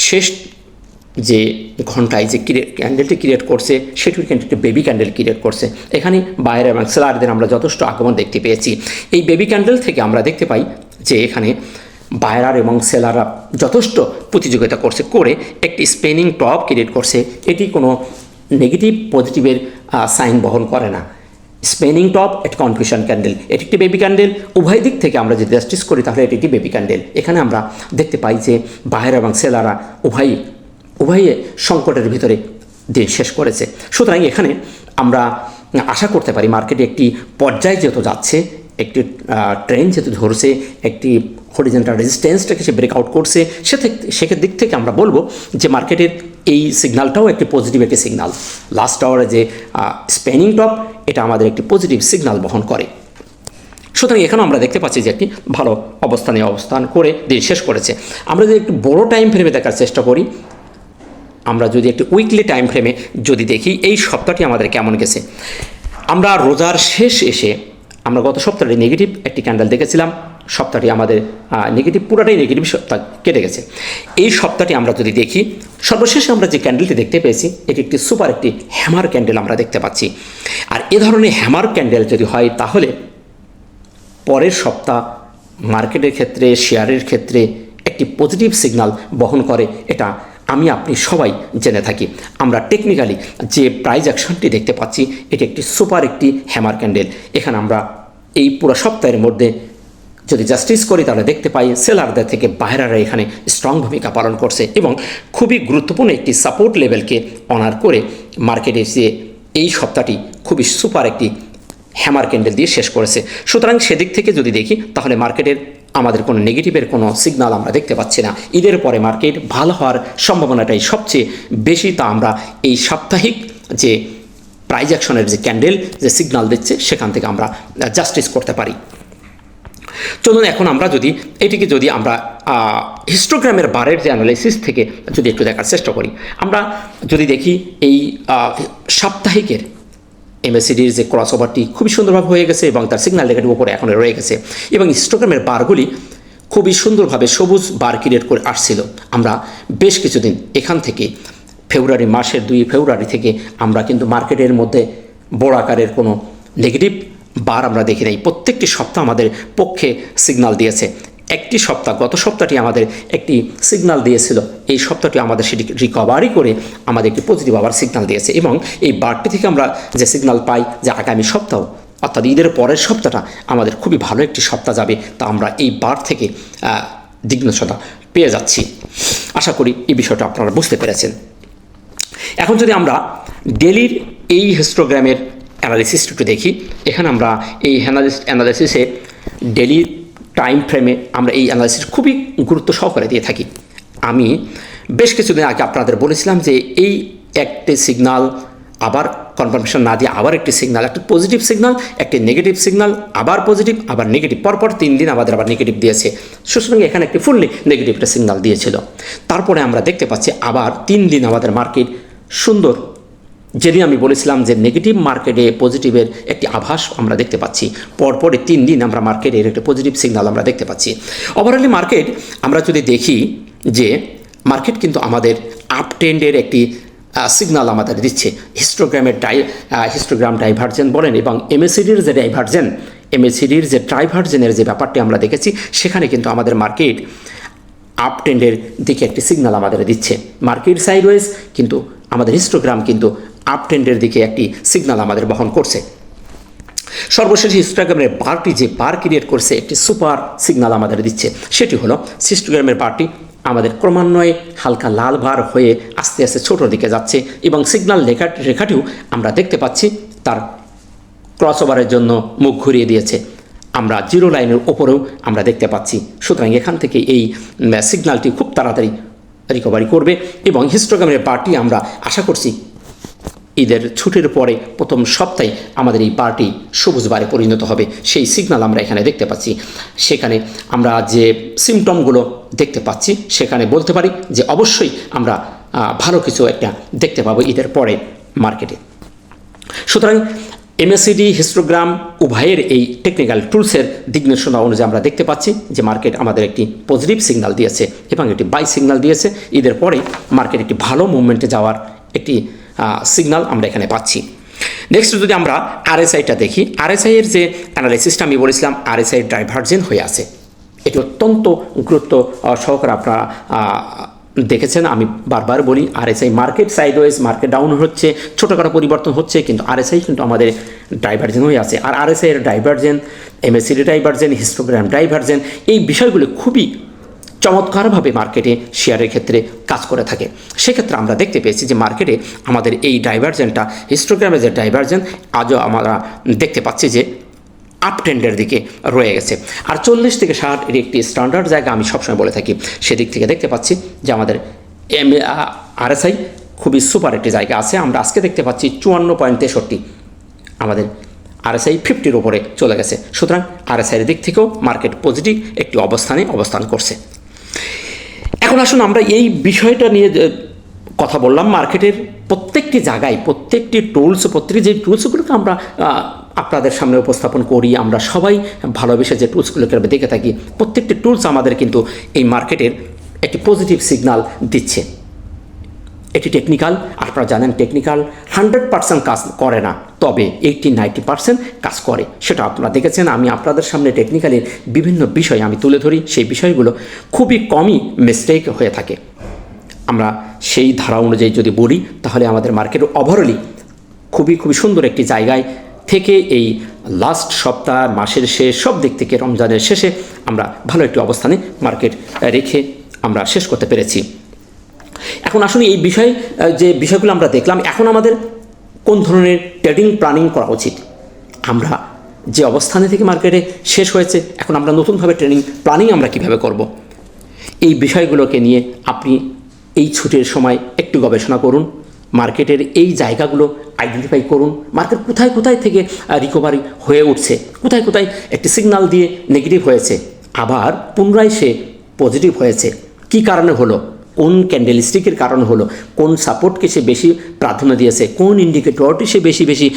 শেষ যে ঘন্টায় যে ক্যান্ডেলটি ক্রিয়েট করছে সেটি কিন্তু একটি বেবি ক্যান্ডেল ক্রিয়েট করছে। এখানে বায়ার এবং সেলারদের আমরা যথেষ্ট আগমন দেখতে পেয়েছি। এই বেবি ক্যান্ডেল থেকে আমরা দেখতে পাই যে এখানে বায়ার এবং সেলাররা যথেষ্ট প্রতিযোগিতা করে একটি স্পেনিং টপ ক্রিয়েট করছে। এটি কোনো নেগেটিভ পজিটিভের সাইন বহন করে না। স্পেনিং টপ একটি কনফিউশন ক্যান্ডেল, এটি একটি বেবি ক্যান্ডেল। উভয় দিক থেকে আমরা যদি জাস্টিস করি তাহলে এটি একটি বেবি ক্যান্ডেল। এখানে আমরা দেখতে পাই যে বায়ার এবং সেলাররা উভয়ে সংকটের ভিতরে দিন শেষ করেছে। সুতরাং এখানে আমরা আশা করতে পারি মার্কেটে একটি পর্যায়ে যেহেতু যাচ্ছে, একটি ট্রেন্ড যেহেতু ধরছে, একটি হরিজন্টাল রেজিস্ট্যান্সটাকে সে ব্রেকআউট করছে, সেক্ষেত্রে দিক থেকে আমরা বলবো যে মার্কেটের এই সিগন্যালটাও একটি পজিটিভ একটি সিগন্যাল। লাস্ট আওয়ারে যে স্পেনিং টপ, এটা আমাদের একটি পজিটিভ সিগন্যাল বহন করে। সুতরাং এখানেও আমরা দেখতে পাচ্ছি যে একটি ভালো অবস্থান করে দিন শেষ করেছে। আমরা যদি একটু বড় টাইম ফ্রেমে দেখার চেষ্টা করি, আমরা যদি একটু উইকলি টাইম ফ্রেমে যদি দেখি এই সপ্তাহটি আমাদের কেমন গেছে। আমরা রোজার শেষ এসে আমরা গত সপ্তাহে নেগেটিভ একটি ক্যান্ডেল দেখেছিলাম। সপ্তাহটি আমাদের নেগেটিভ, পুরোটাই নেগেটিভ সপ্তাহ কেটে গেছে। এই সপ্তাহটি আমরা যদি দেখি, সর্বশেষে আমরা যে ক্যান্ডেলটি দেখতে পেয়েছি এটি একটি সুপার একটি হ্যামার ক্যান্ডেল আমরা দেখতে পাচ্ছি। আর এ ধরনের হ্যামার ক্যান্ডেল যদি হয়, তাহলে পরের সপ্তাহ মার্কেটের ক্ষেত্রে, শেয়ারের ক্ষেত্রে একটি পজিটিভ সিগন্যাল বহন করে, এটা আমি আপনি সবাই জেনে থাকি। আমরা টেকনিক্যালি যে প্রাইস অ্যাকশনটি দেখতে পাচ্ছি এটি একটি সুপার একটি হ্যামার ক্যান্ডেল। এখানে আমরা এই পুরো সপ্তাহের মধ্যে যদি জাস্টিস করি তাহলে দেখতে পাই সেলারদের থেকে বায়াররা এখানে স্ট্রং ভূমিকা পালন করছে এবং খুবই গুরুত্বপূর্ণ একটি সাপোর্ট লেভেলকে অনার করে মার্কেটের যে এই সপ্তাহটি খুবই সুপার একটি হ্যামার ক্যান্ডেল দিয়ে শেষ করেছে। সুতরাং সেদিক থেকে যদি দেখি তাহলে মার্কেটের আমাদের কোনো নেগেটিভের কোনো সিগন্যাল আমরা দেখতে পাচ্ছি না। ঈদের পরে মার্কেট ভালো হওয়ার সম্ভাবনাটাই সবচেয়ে বেশি, তা আমরা এই সাপ্তাহিক যে প্রাইস অ্যাকশনের যে ক্যান্ডেল যে সিগন্যাল দিচ্ছে সেখান থেকে আমরা জাস্টিস করতে পারি। চলুন এখন আমরা যদি আমরা হিস্টোগ্রামের বারের যে অ্যানালাইসিস থেকে যদি একটু দেখার চেষ্টা করি, আমরা যদি দেখি এই সাপ্তাহিকের এমএসিডির যে ক্রস ওভারটি খুবই সুন্দরভাবে হয়ে গেছে এবং তার সিগন্যাল রেখাটির উপরে এখন রয়ে গেছে এবং হিস্টোগ্রামের বারগুলি খুবই সুন্দরভাবে সবুজ বার ক্রিয়েট করে আসছিল। আমরা বেশ কিছুদিন এখান থেকে ফেব্রুয়ারি মাসের 2 ফেব্রুয়ারি থেকে আমরা কিন্তু মার্কেটের মধ্যে বড় আকারের কোনো নেগেটিভ বার আমরা দেখি নাই। প্রত্যেকটি সপ্তাহ আমাদের পক্ষে সিগন্যাল দিয়েছে। একটি সপ্তাহ, গত সপ্তাহটি আমাদের একটি সিগন্যাল দিয়েছিল, এই সপ্তাহটি আমাদের সেটি রিকভারি করে আমাদের একটি পজিটিভ আবার সিগন্যাল দিয়েছে এবং এই বারটি থেকে আমরা যে সিগন্যাল পাই যে আগামী সপ্তাহ অর্থাৎ ঈদের পরের সপ্তাহটা আমাদের খুবই ভালো একটি সপ্তাহ যাবে, তা আমরা এই বার থেকে দিগ্নসতা পেয়ে যাচ্ছি। আশা করি এই বিষয়টা আপনারা বুঝতে পেরেছেন। এখন যদি আমরা ডেলির এই হিস্টোগ্রামের অ্যানালিসিস একটু দেখি, এখানে আমরা এই অ্যানালিসিসে ডেলি টাইম ফ্রেমে আমরা এই অ্যানালিসিস খুবই গুরুত্ব সহকারে দিয়ে থাকি। আমি বেশ কিছুদিন আগে আপনাদের বলেছিলাম যে এই একটি সিগনাল আবার কনফার্মেশন না দিয়ে আবার একটি সিগনাল, একটা পজিটিভ সিগনাল, একটি নেগেটিভ সিগনাল, আবার পজিটিভ আবার নেগেটিভ, পরপর 3 দিন আমাদের আবার নেগেটিভ দিয়েছে। সুতরাং এখানে একটি ফুললি নেগেটিভ একটা সিগনাল দিয়েছিল। তারপরে আমরা দেখতে পাচ্ছি আবার 3 দিন আমাদের মার্কেট সুন্দর, যেদিন আমি বলেছিলাম যে নেগেটিভ মার্কেটে পজিটিভের একটি আভাস আমরা দেখতে পাচ্ছি, পরপরে 3 দিন আমরা মার্কেটের একটি পজিটিভ সিগনাল আমরা দেখতে পাচ্ছি। ওভারঅলি মার্কেট আমরা যদি দেখি যে মার্কেট কিন্তু আমাদের আপ ট্রেন্ডের একটি সিগনাল আমাদের দিচ্ছে। হিস্টোগ্রাম ডাইভার্জেন বলেন এবং এমএসিডির যে ডাইভার্জেনের যে ব্যাপারটি আমরা দেখেছি, সেখানে কিন্তু আমাদের মার্কেট আপ ট্রেন্ডের দিকে একটি সিগনাল আমাদের দিচ্ছে। মার্কেট সাইডওয়েজ, কিন্তু আমাদের হিস্টোগ্রাম কিন্তু আপ ট্রেন্ডের দিকে একটি সিগনাল আমাদের বহন করছে। সর্বশেষ হিস্টোগ্রামের বারটি যে বার ক্রিয়েট করছে একটি সুপার সিগনাল আমাদের দিচ্ছে, সেটি হলো হিস্টোগ্রামের বারটি আমাদের ক্রমান্বয়ে হালকা লাল বার হয়ে আস্তে আস্তে ছোটোর দিকে যাচ্ছে এবং সিগনাল রেখাটিও আমরা দেখতে পাচ্ছি তার ক্রসওভারের জন্য মুখ ঘুরিয়ে দিয়েছে। আমরা জিরো লাইনের ওপরেও আমরা দেখতে পাচ্ছি। সুতরাং এখান থেকে এই সিগন্যালটি খুব তাড়াতাড়ি রিকভারি করবে এবং হিস্টোগ্রামের বারটি আমরা আশা করছি ঈদের ছুটির পরে প্রথম সপ্তাহে আমাদের এই বারটি সবুজ বারে পরিণত হবে। সেই সিগন্যাল আমরা এখানে দেখতে পাচ্ছি। সেখানে আমরা যে সিমটমগুলো দেখতে পাচ্ছি, সেখানে বলতে পারি যে অবশ্যই আমরা ভালো কিছু একটা দেখতে পাবো ঈদের পরে মার্কেটে। সুতরাং এমএসিডি হিস্টোগ্রাম উভয়ের এই টেকনিক্যাল টুলসের দিক নির্দেশনা অনুযায়ী আমরা দেখতে পাচ্ছি যে মার্কেট আমাদের একটি পজিটিভ সিগন্যাল দিয়েছে এবং একটি বাই সিগন্যাল দিয়েছে। ঈদের পরে মার্কেট একটি ভালো মুভমেন্টে যাওয়ার একটি সিগন্যাল আমরা এখানে পাচ্ছি। নেক্সট যদি আমরা আরএসআইটা দেখি, আরএসআইয়ের যে অ্যানালাইসিসটা আমি বলেছিলাম আরএসআই ডাইভার্জেন্ট হয়ে আছে, এটি অত্যন্ত গুরুত্ব সহকারে আপনারা দেখেছেন। আমি বারবার বলি RSI market sideways, market down হচ্ছে, ছোটোখাটো পরিবর্তন হচ্ছে, কিন্তু আরএসআই কিন্তু আমাদের ডাইভার্জেন্ট হয়ে আছে। আর আরএসআইয়ের divergent, MACD divergent, histogram divergent, এই বিষয়গুলো খুবই চমৎকারভাবে মার্কেটে শেয়ারের ক্ষেত্রে কাজ করে থাকে। সেক্ষেত্রে আমরা দেখতে পেয়েছি যে মার্কেটে আমাদের এই ডাইভার্জেন্টটা, হিস্টোগ্রামের যে ডাইভার্জেন্ট, আজও আমরা দেখতে পাচ্ছি যে আপ ট্রেন্ডের দিকে রয়ে গেছে। আর 40 থেকে 60 এর একটি স্ট্যান্ডার্ড জায়গা আমি সবসময় বলে থাকি, সেদিক থেকে দেখতে পাচ্ছি যে আমাদের আরএসআই খুবই সুপার একটি জায়গা আছে। আমরা আজকে দেখতে পাচ্ছি 54.63 আমাদের আরএসআই 50-র উপরে চলে গেছে। সুতরাং আরএসআইয়ের দিক থেকেও মার্কেট পজিটিভ একটি অবস্থানে অবস্থান করছে। এখন আসুন আমরা এই বিষয়টা নিয়ে কথা বললাম। মার্কেটের প্রত্যেকটি জায়গায় প্রত্যেকটি প্রত্যেকটি যে টুলসগুলোকে আমরা আপনাদের সামনে উপস্থাপন করি, আমরা সবাই ভালোবেসে যে টুলসগুলোকে আমরা দেখে থাকি, প্রত্যেকটি টুলস আমাদের কিন্তু এই মার্কেটের একটি পজিটিভ সিগন্যাল দিচ্ছে। এটি টেকনিক্যাল, আপনারা জানেন টেকনিক্যাল 100% কাজ করে না, তবে 80-90% কাজ করে, সেটা আপনারা দেখেছেন। আমি আপনাদের সামনে টেকনিক্যালের বিভিন্ন বিষয় আমি তুলে ধরি, সেই বিষয়গুলো খুবই কমই মিস্টেক হয়ে থাকে। আমরা সেই ধারা অনুযায়ী যদি বলি তাহলে আমাদের মার্কেট ওভারঅলি খুবই সুন্দর একটি জায়গায় থেকে এই লাস্ট সপ্তাহ, মাসের শেষ, সব দিক থেকে রমজানের শেষে আমরা ভালো একটি অবস্থানে মার্কেট রেখে আমরা শেষ করতে পেরেছি। এখন আসলে এই যে বিষয়গুলো আমরা দেখলাম, এখন আমাদের কোন ধরনের ট্রেডিং প্ল্যানিং করা উচিত? আমরা যে অবস্থানে থেকে মার্কেটে শেষ হয়েছে, এখন আমরা নতুনভাবে ট্রেডিং প্ল্যানিং আমরা কীভাবে করব, এই বিষয়গুলোকে নিয়ে আপনি এই ছুটির সময় একটু গবেষণা করুন। মার্কেটের এই জায়গাগুলো আইডেন্টিফাই করুন, মার্কেট কোথায় কোথায় থেকে রিকভারি হয়ে উঠছে, কোথায় কোথায় একটি সিগন্যাল দিয়ে নেগেটিভ হয়েছে, আবার পুনরায় সে পজিটিভ হয়েছে, কী কারণে হলো, কোন ক্যান্ডেলস্টিকের কারণ হলো, কোন সাপোর্টকে সে বেশি প্রাধান্য দিয়েছে, কোন ইন্ডিকেটরটি সে বেশি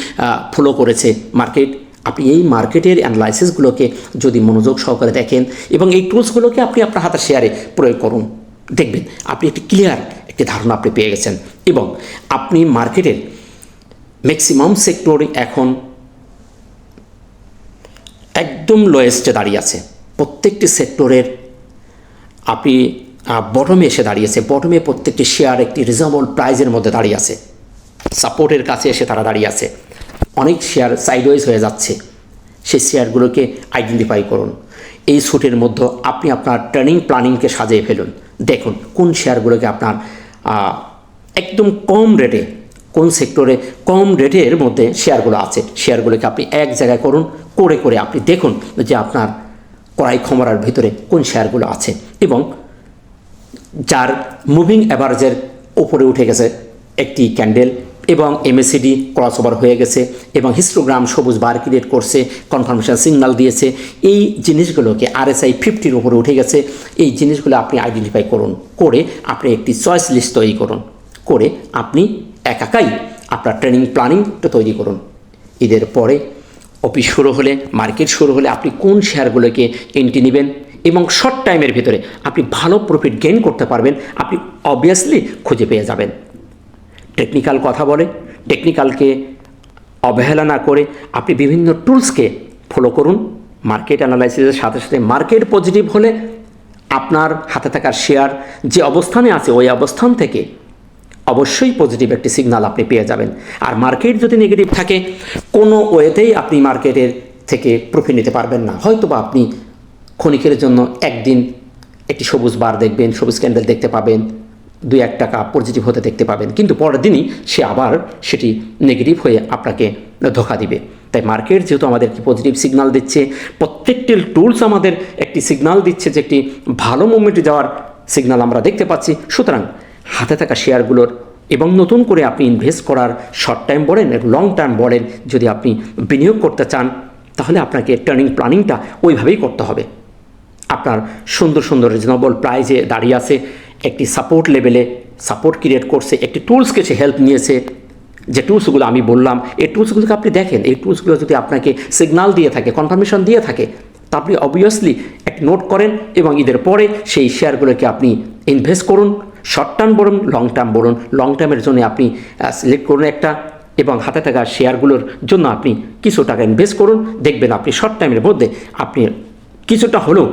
ফলো করেছে মার্কেট। আপনি এই মার্কেটের অ্যানালাইসিসগুলোকে যদি মনোযোগ সহকারে দেখেন এবং এই টুলসগুলোকে আপনি আপনার হাতের শেয়ারে প্রয়োগ করুন, দেখবেন আপনি একটি ক্লিয়ার একটি ধারণা আপনি পেয়ে গেছেন এবং আপনি মার্কেটের ম্যাক্সিমাম সেক্টর এখন একদম লোয়েস্টে দাঁড়িয়ে আছে। প্রত্যেকটি সেক্টরের আপনি বটমে এসে দাঁড়িয়েছে, বটমে প্রত্যেকটি শেয়ার একটি রিজনেবল প্রাইজের মধ্যে দাঁড়িয়ে আছে, সাপোর্টের কাছে এসে তারা দাঁড়িয়ে আছে। অনেক শেয়ার সাইডওয়েজ হয়ে যাচ্ছে, সেই শেয়ারগুলোকে আইডেন্টিফাই করুন এই ছুটির মধ্যে আপনি আপনার ট্রেনিং প্ল্যানিংকে সাজিয়ে ফেলুন। দেখুন কোন শেয়ারগুলোকে আপনার একদম কম রেটে, কোন সেক্টরে কম রেটের মধ্যে শেয়ারগুলো আছে, শেয়ারগুলোকে আপনি এক জায়গায় করুন, করে আপনি দেখুন যে আপনার ক্রয় ক্ষমতার ভিতরে কোন শেয়ারগুলো আছে এবং যার মুভিং অ্যাভারেজের উপরে উঠে গেছে একটি ক্যান্ডেল এবং এমএসিডি ক্রস ওভার হয়ে গেছে এবং হিস্টোগ্রাম সবুজ বার ক্রিয়েট করছে, কনফার্মেশন সিগন্যাল দিয়েছে, এই জিনিসগুলোকে RSI 50-র উপরে উঠে গেছে, এই জিনিসগুলো আপনি আইডেন্টিফাই করুন, করে আপনি একটি চয়েস লিস্ট তৈরি করুন, করে আপনি একাই আপনার ট্রেনিং প্ল্যানিংটা তৈরি করুন। ঈদের পরে অফিস শুরু হলে, মার্কেট শুরু হলে আপনি কোন শেয়ারগুলোকে এন্ট্রি নেবেন এবং শর্ট টাইমের ভিতরে আপনি ভালো প্রফিট গেইন করতে পারবেন, আপনি অবভিয়াসলি খুঁজে পেয়ে যাবেন। টেকনিক্যাল কথা বলে, টেকনিক্যালকে অবহেলা না করে আপনি বিভিন্ন টুলসকে ফলো করুন। মার্কেট অ্যানালাইসিসের সাথে সাথে মার্কেট পজিটিভ হলে আপনার হাতে থাকার শেয়ার যে অবস্থানে আছে ওই অবস্থান থেকে অবশ্যই পজিটিভ একটি সিগন্যাল আপনি পেয়ে যাবেন। আর মার্কেট যদি নেগেটিভ থাকে, কোনো ওয়েতেই আপনি মার্কেটের থেকে প্রফিট নিতে পারবেন না। হয়তো বা আপনি ক্ষণিকের জন্য একদিন একটি সবুজ বার দেখবেন, সবুজ ক্যান্ডেল দেখতে পাবেন, 2-1 টাকা পজিটিভ হতে দেখতে পাবেন, কিন্তু পরের দিনই সে আবার সেটি নেগেটিভ হয়ে আপনাকে ধোঁকা দিবে। তাই মার্কেট যেহেতু আমাদেরকে পজিটিভ সিগন্যাল দিচ্ছে, প্রত্যেকটি টুলস আমাদের একটি সিগন্যাল দিচ্ছে যে একটি ভালো মুভমেন্টে যাওয়ার সিগন্যাল আমরা দেখতে পাচ্ছি, সুতরাং হাতে থাকা শেয়ারগুলোর এবং নতুন করে আপনি ইনভেস্ট করার শর্ট টাইম বলেন, লং টার্ম বলেন, যদি আপনি বিনিয়োগ করতে চান তাহলে আপনাকে ট্রেনিং প্ল্যানিংটা ওইভাবেই করতে হবে। আপনার সুন্দর সুন্দর রিজনেবল প্রাইজে দাঁড়িয়ে আছে, একটি সাপোর্ট লেভেলে সাপোর্ট ক্রিয়েট করছে, একটি টুলসকে সে হেল্প নিয়েছে, যে টুলসগুলো আমি বললাম এই টুলসগুলোকে আপনি দেখেন, এই টুলসগুলো যদি আপনাকে সিগন্যাল দিয়ে থাকে, কনফার্মেশন দিয়ে থাকে, তা আপনি অবভিয়াসলি একটি নোট করেন এবং ঈদের পরে সেই শেয়ারগুলোকে আপনি ইনভেস্ট করুন। শর্ট টার্ম বলুন, লং টার্ম বলুন, লং টার্মের জন্য আপনি সিলেক্ট করুন একটা এবং হাতে থাকা শেয়ারগুলোর জন্য আপনি কিছু টাকা ইনভেস্ট করুন। দেখবেন আপনি শর্ট টাইমের মধ্যে আপনি কিছুটা হলেও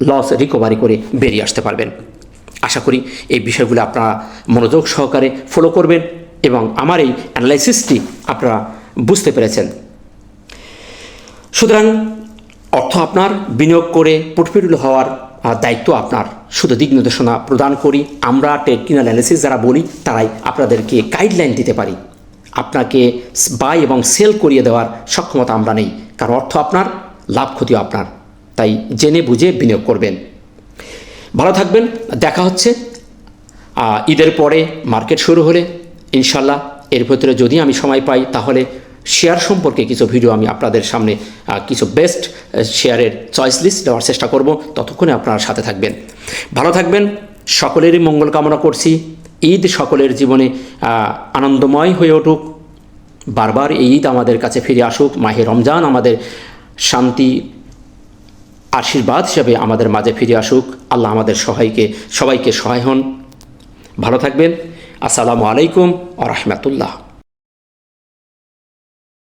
লস রিকভারি করে বেরিয়ে আসতে পারবেন। আশা করি এই বিষয়গুলো আপনারা মনোযোগ সহকারে ফলো করবেন এবং আমার এই অ্যানালাইসিসটি আপনারা বুঝতে পেরেছেন। সুতরাং অর্থ আপনার, বিনিয়োগ করে প্রফিটেবল হওয়ার দায়িত্ব আপনার। শুধু দিক নির্দেশনা প্রদান করি আমরা, টেকনিক্যাল অ্যানালিসিস যারা বলি তারাই আপনাদেরকে গাইডলাইন দিতে পারি। আপনাকে বাই এবং সেল করিয়ে দেওয়ার সক্ষমতা আমরা নেই, কারণ অর্থ আপনার, লাভ ক্ষতিও আপনার। তাই জেনে বুঝে বিনিয়োগ করবেন। ভালো থাকবেন, দেখা হচ্ছে ঈদের পরে মার্কেট শুরু হলে ইনশাল্লাহ। এর ভিতরে যদি আমি সময় পাই তাহলে শেয়ার সম্পর্কে কিছু ভিডিও আমি আপনাদের সামনে কিছু বেস্ট শেয়ারের চয়েস লিস্ট দেওয়ার চেষ্টা করব। ততক্ষণে আপনারা সাথে থাকবেন। ভালো থাকবেন, সকলেরই মঙ্গল কামনা করছি। ঈদ সকলের জীবনে আনন্দময় হয়ে উঠুক, বারবার এই ঈদ আমাদের কাছে ফিরে আসুক। মাহে রমজান আমাদের শান্তি আশীর্বাদ হিসাবে আমাদের মাঝে ফিরে আসুক। আল্লাহ আমাদের সবাইকে সহায় হন। ভালো থাকবেন। আসসালামু আলাইকুম ওয়া রাহমাতুল্লাহ।